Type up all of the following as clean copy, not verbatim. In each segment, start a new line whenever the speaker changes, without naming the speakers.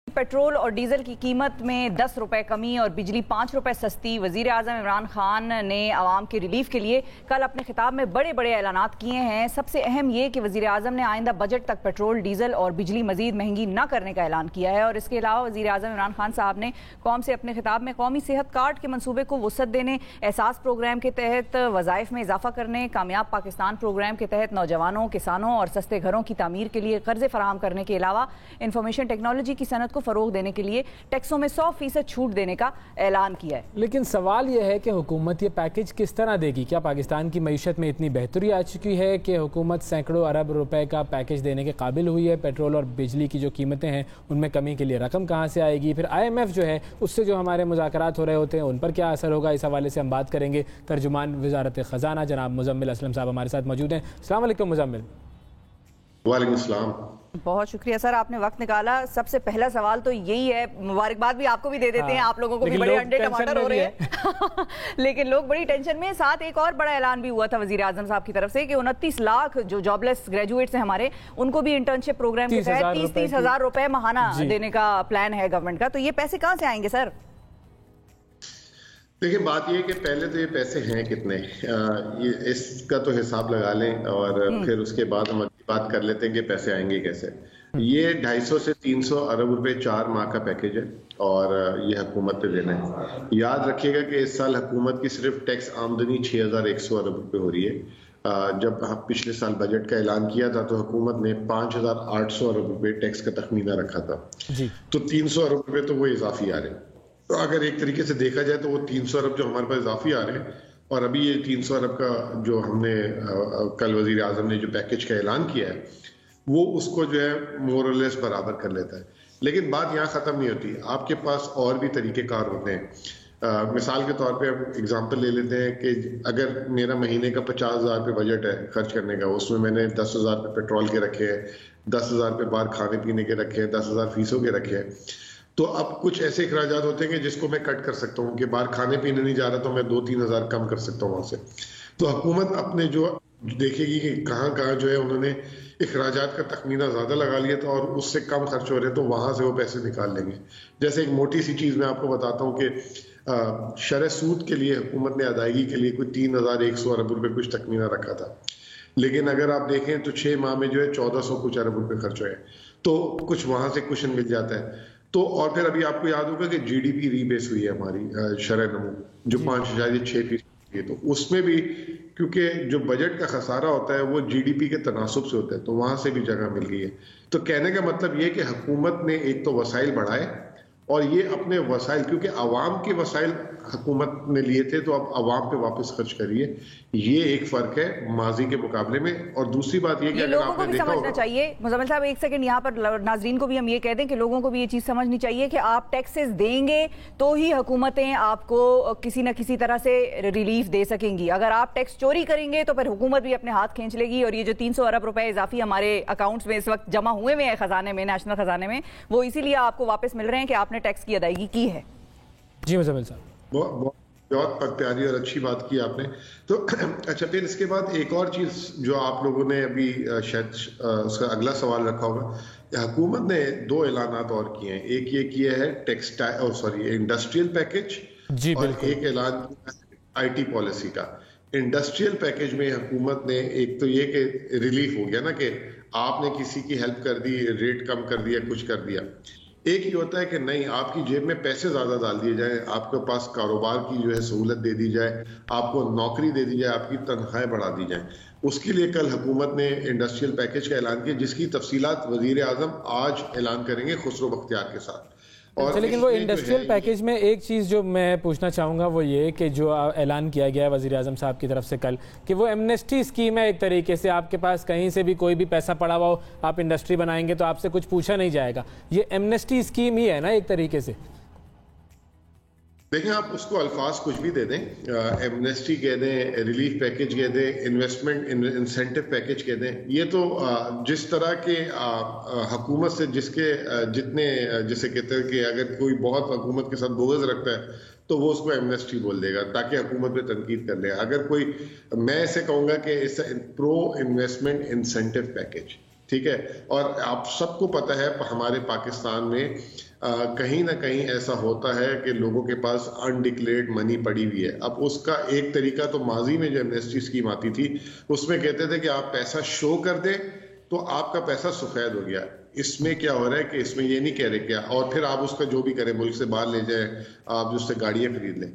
Petrol और diesel की कीमत में 10 रुपए कमी और बिजली 5 रुपए सस्ती। वजीर आजम इमरान खान ने आवाम के रिलीफ के लिए कल अपने खिताब में बड़े बड़े ऐलानात किए हैं। सबसे अहम ये कि वजीर आजम ने आइंदा बजट तक पेट्रोल डीजल और बिजली मजीद महंगी न करने का ऐलान किया है। और इसके अलावा वजीर आजम इमरान खान साहब ने कौम से अपने खिताब में कौमी सेहत कार्ड के मनसूबे को वसअत देने, एहसास प्रोग्राम के तहत वज़ाइफ में इजाफा करने, कामयाब पाकिस्तान प्रोग्राम के तहत नौजवानों, किसानों और सस्ते घरों की तामीर के लिए कर्जे फराहम करने के अलावा इंफॉर्मेशन टेक्नोलॉजी की सनत को फरोग देने के लिए टैक्सों में 100% छूट देने का ऐलान किया है।
लेकिन सवाल यह है कि हुकूमत ये पैकेज किस तरह देगी? क्या पाकिस्तान की मईशत में इतनी बेहतरी आ चुकी है कि हुकूमत सैकड़ों अरब रुपए का पैकेज देने के काबिल हुई है? पेट्रोल और बिजली की जो कीमतें हैं उनमें कमी के लिए रकम कहाँ से आएगी? फिर IMF जो है उससे जो हमारे मुज़ाकरात हो रहे होते हैं उन पर क्या असर होगा? इस हवाले से हम बात करेंगे। तर्जुमान वज़ारत ख़ज़ाना जनाब मुज़म्मिल अस्लम साहब हमारे साथ मौजूद हैं। अस्सलाम वालेकुम मुज़म्मिल।
वालेकुम सलाम।
बहुत शुक्रिया सर, आपने वक्त निकाला। सबसे पहला सवाल तो यही है, मुबारकबाद भी आपको भी दे देते हैं, आप लोगों को भी बड़े अंडे टमाटर हो रहे हैं लेकिन लोग बड़ी टेंशन में। साथ एक और बड़ा ऐलान भी हुआ था वजीर आजम साहब की तरफ से कि 29 लाख जो जॉबलेस ग्रेजुएट्स हैं हमारे, उनको भी इंटर्नशिप प्रोग्राम के तहत 30-30 हज़ार रुपए महाना देने का प्लान है गवर्नमेंट का। तो ये पैसे कहाँ से आएंगे सर?
देखिए, बात ये है कि पहले तो ये पैसे हैं कितने, इसका तो हिसाब लगा लें और फिर उसके बाद हम अगली बात कर लेते हैं कि पैसे आएंगे कैसे। ये 250 से 300 अरब रुपए 4 माह का पैकेज है और ये हुकूमत पे देना है। याद रखिएगा कि इस साल हुकूमत की सिर्फ टैक्स आमदनी 6100 अरब रुपए हो रही है। जब पिछले साल बजट का ऐलान किया था तो हुकूमत ने 5800 अरब रुपए टैक्स का तखमीना रखा था जी। तो 300 अरब रुपए तो वो इजाफी आ रहे हैं। तो अगर एक तरीके से देखा जाए तो वो 300 अरब जो हमारे पास इजाफी आ रहे हैं और अभी ये 300 अरब का जो हमने कल वजीर आजम ने जो पैकेज का ऐलान किया है वो उसको जो है मोर और लेस बराबर कर लेता है। लेकिन बात यहाँ खत्म नहीं होती, आपके पास और भी तरीकेकार होते हैं। मिसाल के तौर पे हम एग्जांपल ले लेते हैं कि अगर मेरा महीने का 50,000 रुपये बजट है खर्च करने का, उसमें मैंने 10,000 रुपये पेट्रोल के रखे हैं, 10,000 रुपये बाहर खाने पीने के रखे हैं, 10,000 फीसों के रखे हैं। तो अब कुछ ऐसे अखराजात होते हैं कि जिसको मैं कट कर सकता हूँ कि बाहर खाने पीने नहीं जा रहा तो मैं 2-3 हज़ार कम कर सकता हूँ वहां से। तो हुकूमत अपने जो देखेगी कि कहाँ कहाँ जो है उन्होंने अखराजात का तखमीना ज्यादा लगा लिया था और उससे कम खर्च हो रहे तो वहां से वो पैसे निकाल लेंगे। जैसे एक मोटी सी चीज मैं आपको बताता हूँ कि शरह सूद के लिए हुकूमत ने अदायगी के लिए कोई 3100 अरब रुपए कुछ तखमीना रखा था, लेकिन अगर आप देखें तो 6 माह में जो है 1400 कुछ अरब रुपए खर्च हुए, तो कुछ वहां से कुशन मिल जाता है। तो और फिर अभी आपको याद होगा कि GDP रीबेस हुई है हमारी शरह नमू जो 5.6%, तो उसमें भी क्योंकि जो बजट का खसारा होता है वो GDP के तनासुब से होता है तो वहां से भी जगह मिल गई है। तो कहने का मतलब ये कि हुकूमत ने एक तो वसाइल बढ़ाए और ये अपने वसाइल, क्योंकि आवाम के वसाइल हुकूमत ने लिए थे तो अब आवाम पे वापस खर्च करिए, ये एक फर्क है माजी के मुकाबले में। और दूसरी बात ये कि अगर
लोगों को भी समझना चाहिए, मुज़म्मिल साहब एक सेकंड यहाँ पर नाजरीन को भी हम ये कह दें कि लोगों को भी ये चीज़ समझनी चाहिए कि आप टैक्सेस देंगे तो ही हुकूमतें आपको किसी न किसी तरह से रिलीफ दे सकेंगी। अगर आप टैक्स चोरी करेंगे तो फिर हुकूमत भी अपने हाथ खींच लेगी। और ये जो 300 अरब रुपए इजाफी हमारे अकाउंट्स में इस वक्त जमा हुए हैं खजाने में, नेशनल खजाने में, वो इसीलिए आपको वापस मिल रहे हैं कि आपने टैक्स की अदायगी की है। जी मुज़म्मिल साहब,
बहुत प्यारी और अच्छी बात की आपने। तो अच्छा, फिर इसके बाद एक और चीज जो आप लोगों ने अभी शायद उसका अगला सवाल रखा होगा, हुकूमत ने 2 ऐलानात और किए हैं। एक ये किया है इंडस्ट्रियल पैकेज जी, और एक ऐलान IT पॉलिसी का। इंडस्ट्रियल पैकेज में हुकूमत ने एक तो ये कि रिलीफ हो गया ना कि आपने किसी की हेल्प कर दी, रेट कम कर दिया, कुछ कर दिया। एक ही होता है कि नहीं, आपकी जेब में पैसे ज्यादा डाल दिए जाए, आपके पास कारोबार की जो है सहूलत दे दी जाए, आपको नौकरी दे दी जाए, आपकी तनख्वाहें बढ़ा दी जाए। उसके लिए कल हुकूमत ने इंडस्ट्रियल पैकेज का ऐलान किया जिसकी तफसीलात वजीर आजम आज ऐलान करेंगे खुसरो बख्तियार के साथ।
अच्छा, लेकिन वो इंडस्ट्रियल पैकेज में एक चीज़ जो मैं पूछना चाहूँगा वो ये कि जो ऐलान किया गया है वज़ीर आज़म साहब की तरफ से कल कि वो एमनेस्टी स्कीम है, एक तरीके से आपके पास कहीं से भी कोई भी पैसा पड़ा हुआ हो, आप इंडस्ट्री बनाएंगे तो आपसे कुछ पूछा नहीं जाएगा। ये एमनेस्टी स्कीम ही है ना एक तरीके से?
देखें, आप उसको अल्फाज कुछ भी दे दें, एमनेस्टी कह दें, रिलीफ पैकेज कह दें, इन्वेस्टमेंट इंसेंटिव पैकेज कह दें, ये तो जिस तरह के हुकूमत से जितने जिसे कहते हैं कि अगर कोई बहुत हुकूमत के साथ बोगस रखता है तो वो उसको एमनेस्टी बोल देगा ताकि हुकूमत पे तनकीद कर ले। अगर कोई, मैं ऐसे कहूंगा कि इस प्रो इन्वेस्टमेंट इंसेंटिव पैकेज, ठीक है। और आप सबको पता है हमारे पाकिस्तान में कहीं ना कहीं ऐसा होता है कि लोगों के पास अनडिक्लेयर्ड मनी पड़ी हुई है। अब उसका एक तरीका तो माजी में जो एमनेस्टी स्कीम आती थी उसमें कहते थे कि आप पैसा शो कर दें तो आपका पैसा सफेद हो गया। इसमें क्या हो रहा है कि इसमें ये नहीं कह रहे क्या, और फिर आप उसका जो भी करें, मुल्क से बाहर ले जाएं, आप उससे गाड़ियां खरीद लें।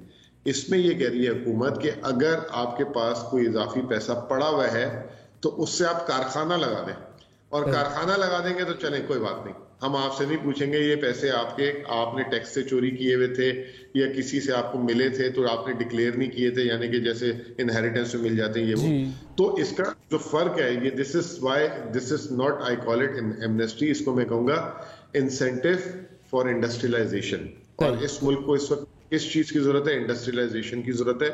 इसमें ये कह रही है हुकूमत कि अगर आपके पास कोई इजाफी पैसा पड़ा हुआ है तो उससे आप कारखाना लगा दें, और कारखाना लगा देंगे तो चलें कोई बात नहीं, हम आपसे नहीं पूछेंगे ये पैसे आपने टैक्स से चोरी किए हुए थे या किसी से आपको मिले थे तो आपने डिक्लेयर नहीं किए थे, यानी कि जैसे इनहेरिटेंस में मिल जाते हैं ये वो। तो इसका जो फर्क है ये this is not, I call it amnesty, इसको मैं कहूंगा इंसेंटिव फॉर इंडस्ट्रियलाइजेशन। और इस मुल्क को इस वक्त किस चीज की जरूरत है? इंडस्ट्रियलाइजेशन की जरूरत है,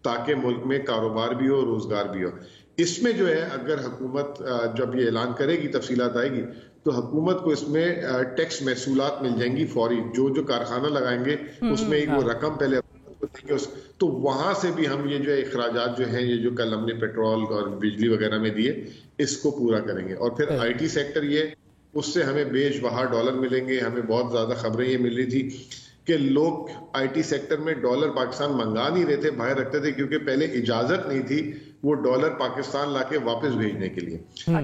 ताकि मुल्क में कारोबार भी हो, रोजगार भी हो। इसमें जो है अगर हुकूमत जब ये ऐलान करेगी, तफसीलात आएगी, तो हुकूमत को इसमें टैक्स महसूलात मिल जाएंगी फौरी। जो कारखाना लगाएंगे उसमें एक वो रकम पहले देंगे, तो वहां से भी हम ये जो अखराजात जो हैं, ये जो कल हमने पेट्रोल और बिजली वगैरह में दिए, इसको पूरा करेंगे। और फिर IT सेक्टर, ये उससे हमें बेशबहा डॉलर मिलेंगे। हमें बहुत ज्यादा खबरें ये मिल रही थी कि लोग IT सेक्टर में डॉलर पाकिस्तान मंगा नहीं रहे थे, बाहर रखते थे, क्योंकि पहले इजाजत नहीं थी वो डॉलर पाकिस्तान लाके वापस भेजने के लिए।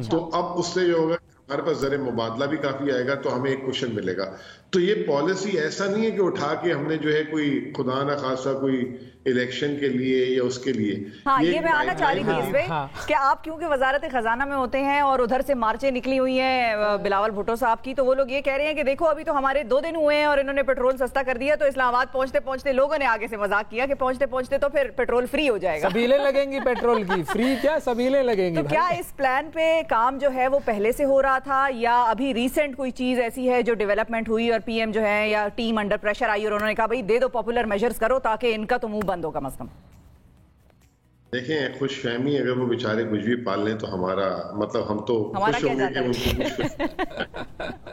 तो अब उससे जो होगा हमारे पास ज़र मुबादला भी काफी आएगा, तो हमें एक क्वेश्चन मिलेगा। तो ये पॉलिसी ऐसा नहीं है कि उठा के हमने जो है कोई खुदा ना खासा कोई इलेक्शन के लिए या उसके लिए।
हाँ, ये मैं आना चाह रही थी इसमें कि आप क्योंकि वजारत खजाना में होते हैं और उधर से मार्चें निकली हुई हैं बिलावल भुट्टो साहब की, तो वो लोग ये कह रहे हैं कि देखो अभी तो हमारे 2 दिन हुए हैं और इन्होंने पेट्रोल सस्ता कर दिया, तो इस्लामाबाद पहुंचते पहुंचते लोगों ने आगे से मजाक किया कि पहुंचते पहुंचते तो फिर पेट्रोल फ्री हो जाएगा।
सबीलें लगेंगी पेट्रोल की, फ्री क्या सबीलें लगेंगी।
तो क्या इस प्लान पे काम जो है वो पहले से हो रहा था या अभी रिसेंट कोई चीज ऐसी है जो डेवलपमेंट हुई और PM जो है या टीम अंडर प्रेशर आई और उन्होंने कहा भाई दे दो पॉपुलर मेजर्स करो ताकि इनका तो मुंह बंद हो कम से कम?
देखें, खुशफहमी अगर वो बेचारे कुछ भी पाल लें तो हमारा मतलब, हम तो खुश होंगे कि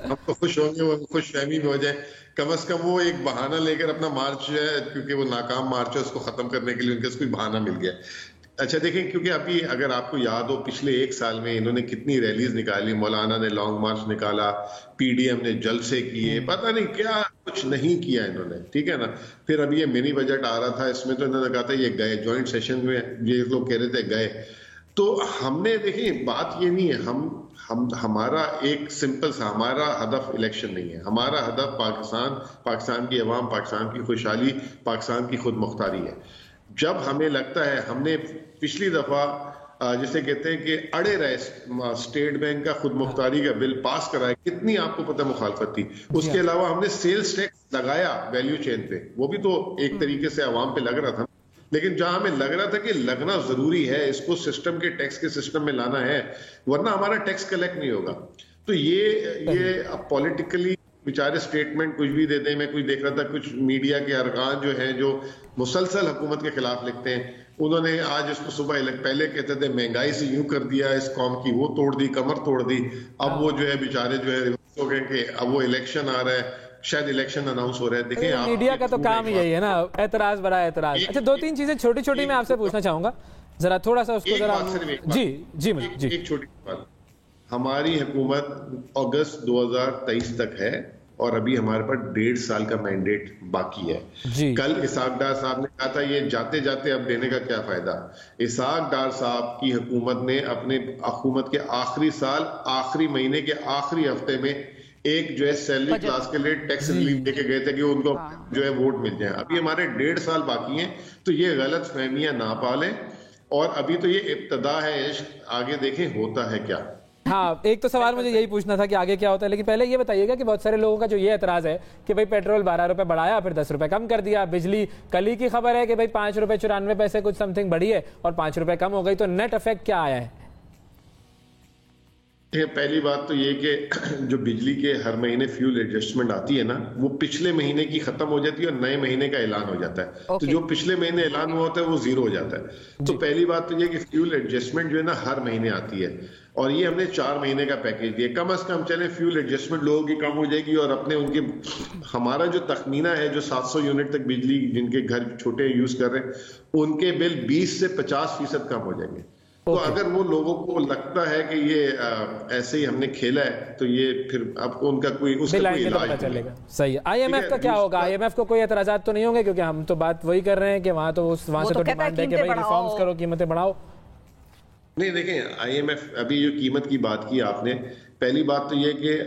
हम तो खुश होंगे वो खुशफहमी में हो जाए। कम से कम वो एक बहाना लेकर अपना मार्च है, क्योंकि वो नाकाम मार्च है, उसको खत्म करने के लिए उनके कोई बहाना मिल गया। अच्छा देखें, क्योंकि अभी अगर आपको याद हो पिछले 1 साल में इन्होंने कितनी रैलीज निकाली, मौलाना ने लॉन्ग मार्च निकाला, PDM ने जलसे किए, पता नहीं क्या कुछ नहीं किया इन्होंने, ठीक है ना। फिर अभी ये मिनी बजट आ रहा था, इसमें तो इन्होंने कहा था ये गए, जॉइंट सेशन में ये लोग कह रहे थे गए। तो हमने देखिए बात ये नहीं है, हमारा एक सिंपल सा हमारा हदफ इलेक्शन नहीं है, हमारा हदफ पाकिस्तान की अवाम, पाकिस्तान की खुशहाली, पाकिस्तान की खुद मुख्तारी है। जब हमें लगता है, हमने पिछली दफा जिसे कहते हैं कि अड़े रहे, स्टेट बैंक का खुद मुख्तारी का बिल पास कराया, कितनी आपको पता मुखालफत थी। उसके अलावा हमने सेल्स टैक्स लगाया वैल्यू चेन पे, वो भी तो एक तरीके से अवाम पे लग रहा था, लेकिन जहां हमें लग रहा था कि लगना जरूरी है, इसको सिस्टम के टैक्स के सिस्टम में लाना है, वरना हमारा टैक्स कलेक्ट नहीं होगा। तो ये अब पॉलिटिकली बेचारे स्टेटमेंट कुछ भी देते हैं। मैं कुछ देख रहा था, कुछ मीडिया के अरकान जो हैं जो मुसलसल हुकूमत के खिलाफ लिखते हैं, उन्होंने आज इसको सुबह पहले कहते थे महंगाई से यूं कर दिया इस कौम की, वो तोड़ दी, कमर तोड़ दी। अब वो जो है बेचारे जो है रिवर्स हो गए कि अब वो इलेक्शन आ रहा है, शायद इलेक्शन अनाउंस हो रहा है। देखिए
मीडिया का तो काम यही है ना, एतराज बड़ा एतराज। अच्छा 2-3 चीजें छोटी छोटी मैं आपसे पूछना चाहूंगा, जरा थोड़ा सा उसको जरा। जी
एक छोटी बात, हमारी हुकूमत अगस्त 2023 तक है और अभी हमारे पास 1.5 साल का मैंडेट बाकी है। कल इसहाक डार साहब ने कहा था ये जाते जाते अब देने का क्या फायदा। इसहाक डार साहब की हुकूमत ने अपने हुकूमत के आखिरी साल, आखिरी महीने के आखिरी हफ्ते में एक जो है सैलरी क्लास के लिए टैक्स रिलीफ देके गए थे कि उनको जो है वोट मिल जाए। अभी हमारे 1.5 साल बाकी हैं, तो ये गलत फहमियां ना पालें, और अभी तो ये इब्तदा है, आगे देखें होता है क्या।
हाँ, एक तो सवाल मुझे यही पूछना था कि आगे क्या होता है, लेकिन पहले ये बताइएगा कि बहुत सारे लोगों का जो ये एतराज है कि भाई पेट्रोल 12 रुपए बढ़ाया, फिर 10 रुपए कम कर दिया, बिजली कल ही की खबर है कि भाई 5 रुपए 94 पैसे कुछ समथिंग बढ़ी है और 5 रुपए कम हो गई, तो नेट इफेक्ट क्या आया है?
पहली बात तो ये कि जो बिजली के हर महीने फ्यूल एडजस्टमेंट आती है ना, वो पिछले महीने की खत्म हो जाती है और नए महीने का ऐलान हो जाता है। तो जो पिछले महीने ऐलान हुआ होता है वो 0 हो जाता है। तो पहली बात तो ये कि फ्यूल एडजस्टमेंट जो है ना हर महीने आती है, और ये हमने 4 महीने का पैकेज दिया। कम से कम चले फ्यूल एडजस्टमेंट लोगों की कम हो जाएगी, और अपने उनके हमारा जो तखमीना है जो 700 यूनिट तक बिजली जिनके घर छोटे यूज कर रहे हैं, उनके बिल 20 से 50% कम हो जाएंगे। तो अगर वो लोगों को लगता है कि ये ऐसे ही हमने खेला है, तो ये फिर आपको उनका कोई उसका कोई इलाज नहीं
चलेगा। सही है। IMF का क्या होगा? IMF को कोई एतराजात तो नहीं होंगे, क्योंकि हम तो बात वही कर रहे हैं कि वहां से तो डिमांड है कि भाई रिफॉर्म्स करो, कीमतें बढ़ाओ।
नहीं, देखें, IMF अभी जो कीमत की बात की आपने, पहली बात तो ये कि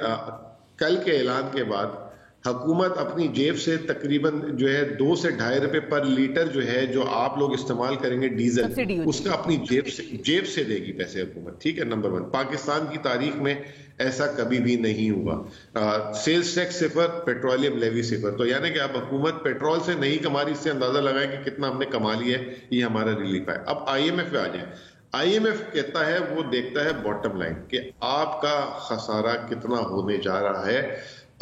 कल के ऐलान के बाद हुकूमत अपनी जेब से तकरीबन जो है 2 से ढाई रुपए पर लीटर जो है, जो आप लोग इस्तेमाल करेंगे डीजल, उसका अपनी जेब से देगी पैसे हुकूमत। ठीक है, नंबर 1। पाकिस्तान की तारीख में ऐसा कभी भी नहीं हुआ। सेल्स टैक्स सिफर, पेट्रोलियम लेवी सिफर। तो यानी कि अब हुकूमत पेट्रोल से नहीं कमा रही, इससे अंदाजा लगाएं कि कितना हमने कमा लिया है। ये हमारा रिलीफ है। अब IMF पे आ जाए। IMF कहता है, वो देखता है बॉटम लाइन कि आपका खसारा कितना होने जा रहा है,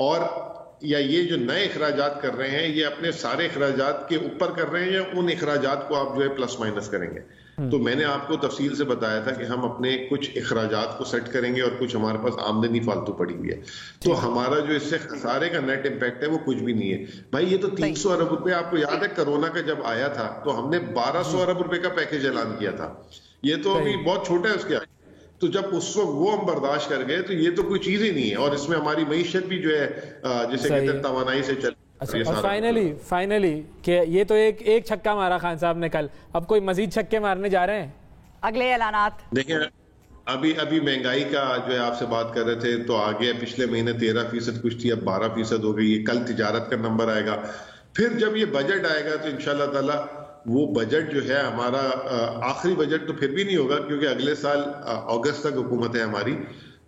और या ये जो नए अखराजात कर रहे हैं, ये अपने सारे अखराजात के ऊपर कर रहे हैं, या उन अखराजात को आप जो है प्लस माइनस करेंगे। तो मैंने आपको तफसील से बताया था कि हम अपने कुछ अखराजात को सेट करेंगे और कुछ हमारे पास आमदनी फालतू पड़ी हुई है। तो हमारा जो इससे खसारे का नेट इम्पैक्ट है वो कुछ भी नहीं है। भाई, ये तो 300 अरब रुपए, आपको याद है कोरोना का जब आया था तो हमने 1200 अरब रुपए का पैकेज ऐलान किया था। ये तो अभी बहुत छोटा है उसके आगे। तो जब उस वक्त वो हम बर्दाश्त कर गए, तो ये तो कोई चीज ही नहीं है। और इसमें हमारी मईशत भी जो है जिसे कहते हैं तवानाई से चल।
अच्छा, और फाइनली कि ये तो एक छक्का मारा खान साहब ने कल, अब कोई मजीद छक्के मारने जा रहे हैं?
अगले ऐलानात
देखिए, अभी महंगाई का जो है आपसे बात कर रहे थे, तो आगे पिछले महीने 13% कुछ थी, अब 12% हो गई है। कल तिजारत का नंबर आएगा। फिर जब ये बजट आएगा तो इंशाल्लाह ताला वो बजट जो है हमारा आखिरी बजट तो फिर भी नहीं होगा, क्योंकि अगले साल अगस्त तक हुकूमत है हमारी।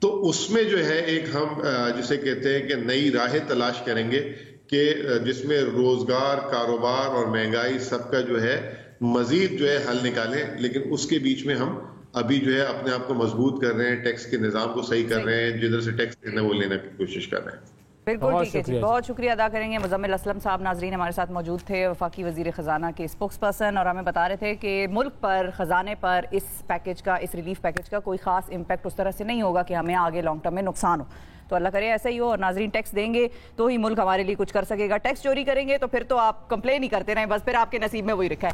तो उसमें जो है एक हम जिसे कहते हैं कि नई राहें तलाश करेंगे कि जिसमें रोजगार, कारोबार और महंगाई सबका जो है मजीद जो है हल निकालें। लेकिन उसके बीच में हम अभी जो है अपने आप को मजबूत कर रहे हैं, टैक्स के निजाम को सही कर रहे हैं, जिधर से टैक्स लेना वो लेने की कोशिश कर रहे हैं।
बिल्कुल ठीक है जी, बहुत शुक्रिया अदा करेंगे। मुजम्मिल असलम साहब नाजरीन हमारे साथ मौजूद थे, वफाकी वजीर ख़जाना के स्पोक्स पर्सन, और हमें बता रहे थे कि मुल्क पर, ख़जाने पर इस पैकेज का, इस रिलीफ पैकेज का कोई ख़ास इम्पैक्ट उस तरह से नहीं होगा कि हमें आगे लॉन्ग टर्म में नुकसान हो। तो अल्लाह करे ऐसा ही हो। और नाजरीन, टैक्स देंगे तो ही मुल्क हमारे लिए कुछ कर सकेगा। टैक्स चोरी करेंगे तो फिर तो आप कंप्लेन ही करते रहें, बस फिर आपके नसीब में वही रखा है।